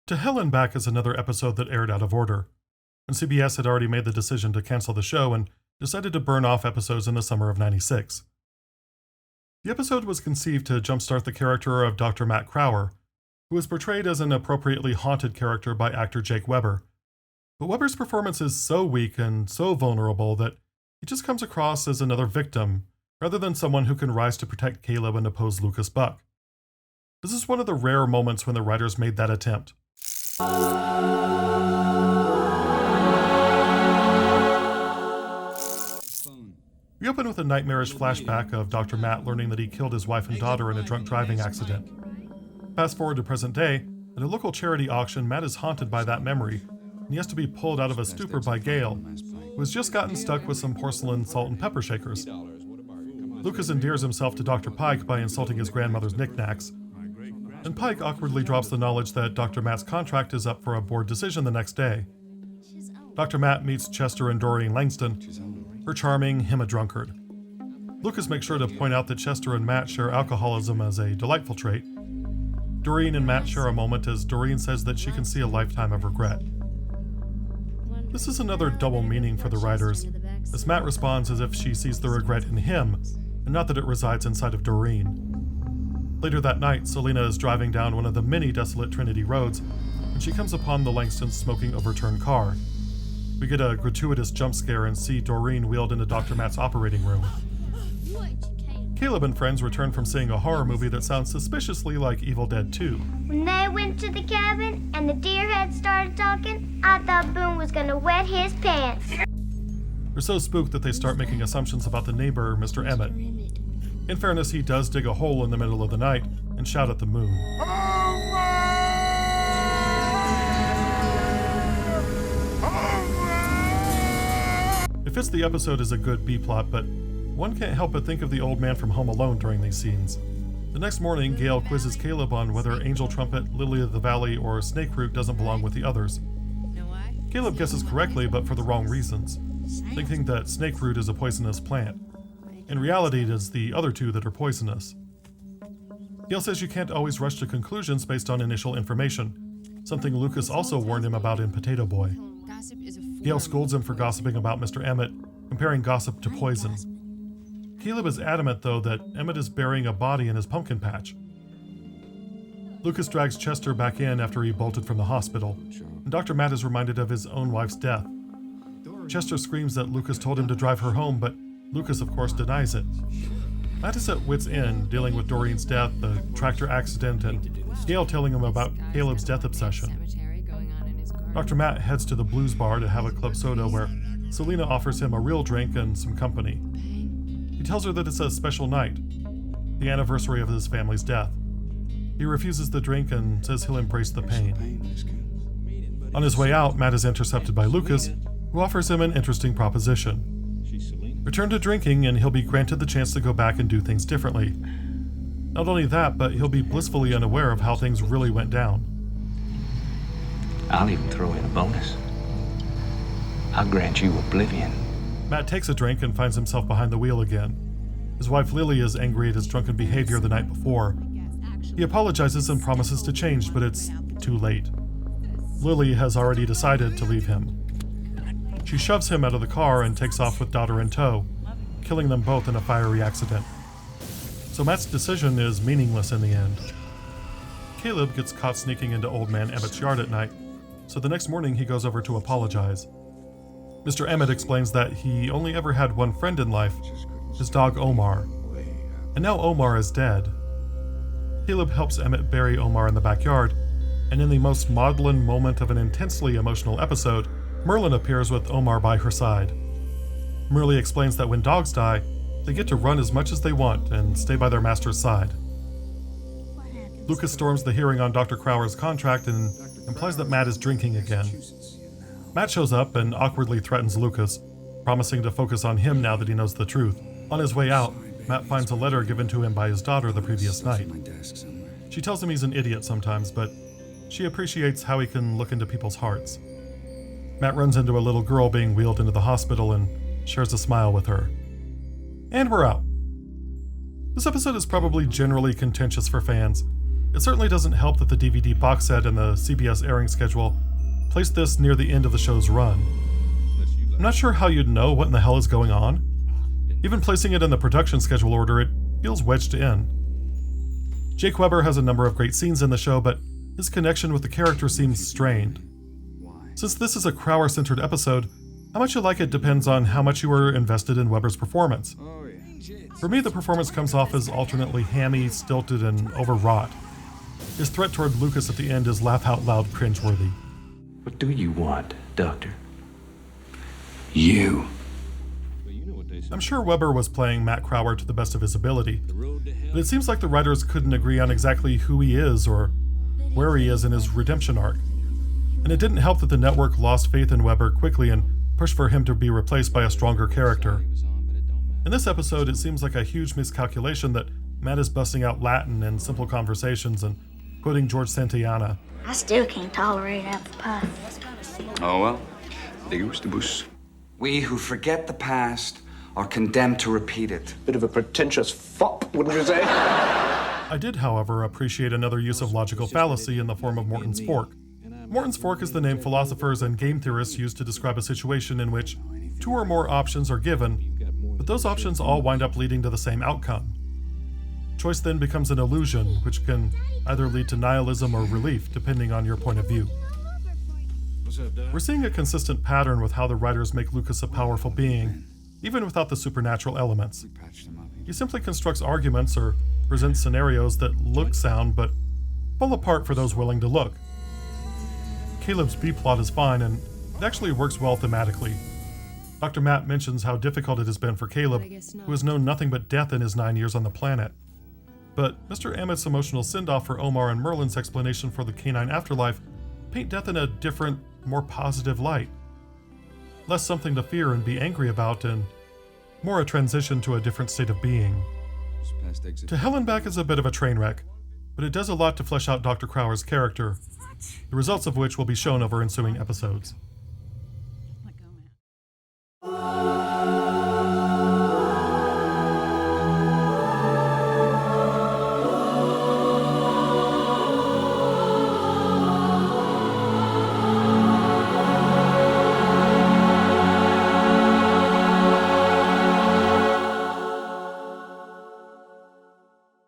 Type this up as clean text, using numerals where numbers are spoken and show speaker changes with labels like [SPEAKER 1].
[SPEAKER 1] To Hell and Back is another episode that aired out of order, and CBS had already made the decision to cancel the show and decided to burn off episodes in the summer of '96. The episode was conceived to jumpstart the character of Dr. Matt Crower, who was portrayed as an appropriately haunted character by actor Jake Weber. But Weber's performance is so weak and so vulnerable that he just comes across as another victim, rather than someone who can rise to protect Caleb and oppose Lucas Buck. This is one of the rare moments when the writers made that attempt. We open with a nightmarish flashback of Dr. Matt learning that he killed his wife and daughter in a drunk driving accident. Fast forward to present day, at a local charity auction, Matt is haunted by that memory, and he has to be pulled out of a stupor by Gail, who has just gotten stuck with some porcelain salt and pepper shakers. Lucas endears himself to Dr. Pike by insulting his grandmother's knickknacks, and Pike awkwardly drops the knowledge that Dr. Matt's contract is up for a board decision the next day. Dr. Matt meets Chester and Doreen Langston, her charming, him a drunkard. Lucas makes sure to point out that Chester and Matt share alcoholism as a delightful trait. Doreen and Matt share a moment as Doreen says that she can see a lifetime of regret. This is another double meaning for the writers, as Matt responds as if she sees the regret in him, and not that it resides inside of Doreen. Later that night, Selena is driving down one of the many desolate Trinity roads when she comes upon the Langstons smoking overturned car. We get a gratuitous jump scare and see Doreen wheeled into Dr. Matt's operating room. Caleb and friends return from seeing a horror movie that sounds suspiciously like Evil Dead 2.
[SPEAKER 2] When they went to the cabin and the deerhead started talking, I thought Boone was gonna wet his pants.
[SPEAKER 1] They're so spooked that they start making assumptions about the neighbor, Mr. Emmett. In fairness, he does dig a hole in the middle of the night and shout at the moon. It fits the episode as a good B-plot, but one can't help but think of the old man from Home Alone during these scenes. The next morning, Gail quizzes Caleb on whether Angel Trumpet, Lily of the Valley, or Snakeroot doesn't belong with the others. Caleb guesses correctly, but for the wrong reasons, thinking that Snakeroot is a poisonous plant. In reality, it is the other two that are poisonous. Gail says you can't always rush to conclusions based on initial information, something Lucas also warned him about in Potato Boy. Gail scolds him for gossiping about Mr. Emmett, comparing gossip to poison. Caleb is adamant, though, that Emmett is burying a body in his pumpkin patch. Lucas drags Chester back in after he bolted from the hospital, and Dr. Matt is reminded of his own wife's death. Chester screams that Lucas told him to drive her home, but Lucas, of course, denies it. Matt is at wit's end, dealing with Doreen's death, the tractor accident, and Gail telling him about Caleb's death obsession. Dr. Matt heads to the blues bar to have a club soda where Selena offers him a real drink and some company. He tells her that it's a special night, the anniversary of his family's death. He refuses the drink and says he'll embrace the pain. On his way out, Matt is intercepted by Lucas, who offers him an interesting proposition. Return to drinking and he'll be granted the chance to go back and do things differently. Not only that, but he'll be blissfully unaware of how things really went down.
[SPEAKER 3] I'll even throw in a bonus. I'll grant you oblivion.
[SPEAKER 1] Matt takes a drink and finds himself behind the wheel again. His wife Lily is angry at his drunken behavior the night before. He apologizes and promises to change, but it's too late. Lily has already decided to leave him. She shoves him out of the car and takes off with daughter in tow, killing them both in a fiery accident. So Matt's decision is meaningless in the end. Caleb gets caught sneaking into old man Emmett's yard at night, so the next morning he goes over to apologize. Mr. Emmett explains that he only ever had one friend in life, his dog Omar, and now Omar is dead. Caleb helps Emmett bury Omar in the backyard, and in the most maudlin moment of an intensely emotional episode, Merlyn appears with Omar by her side. Merlyn explains that when dogs die, they get to run as much as they want and stay by their master's side. Lucas storms the hearing on Dr. Crower's contract and implies that Matt is drinking again. Matt shows up and awkwardly threatens Lucas, promising to focus on him now that he knows the truth. On his way out, Matt finds a letter given to him by his daughter the previous night. She tells him he's an idiot sometimes, but she appreciates how he can look into people's hearts. Matt runs into a little girl being wheeled into the hospital and shares a smile with her. And we're out. This episode is probably generally contentious for fans, It certainly doesn't help that the DVD box set and the CBS airing schedule placed this near the end of the show's run. I'm not sure how you'd know what in the hell is going on. Even placing it in the production schedule order, it feels wedged in. Jake Weber has a number of great scenes in the show, but his connection with the character seems strained. Since this is a Crower-centered episode, how much you like it depends on how much you were invested in Weber's performance. For me, the performance comes off as alternately hammy, stilted, and overwrought. His threat toward Lucas at the end is laugh-out-loud cringeworthy.
[SPEAKER 3] What do you want, Doctor?
[SPEAKER 4] You.
[SPEAKER 1] I'm sure Weber was playing Matt Crower to the best of his ability, but it seems like the writers couldn't agree on exactly who he is or where he is in his redemption arc. And it didn't help that the network lost faith in Weber quickly and pushed for him to be replaced by a stronger character. In this episode, it seems like a huge miscalculation that Matt is busting out Latin and simple conversations and quoting George Santayana.
[SPEAKER 2] I still can't tolerate apple pie.
[SPEAKER 4] Oh well. Deus de bus. We who forget the past are condemned to repeat it.
[SPEAKER 5] Bit of a pretentious fop, wouldn't you say?
[SPEAKER 1] I did, however, appreciate another use of logical fallacy in the form of Morton's fork. Morton's fork is the name philosophers and game theorists use to describe a situation in which two or more options are given, but those options all wind up leading to the same outcome. Choice then becomes an illusion, which can either lead to nihilism or relief, depending on your point of view. We're seeing a consistent pattern with how the writers make Lucas a powerful being, even without the supernatural elements. He simply constructs arguments or presents scenarios that look sound but fall apart for those willing to look. Caleb's B-plot is fine, and it actually works well thematically. Dr. Matt mentions how difficult it has been for Caleb, who has known nothing but death in his 9 years on the planet. But Mr. Ammett's emotional send-off for Omar and Merlyn's explanation for the canine afterlife paint death in a different, more positive light. Less something to fear and be angry about, and more a transition to a different state of being. To Hell and Back is a bit of a train wreck, but it does a lot to flesh out Dr. Crower's character, the results of which will be shown over ensuing episodes.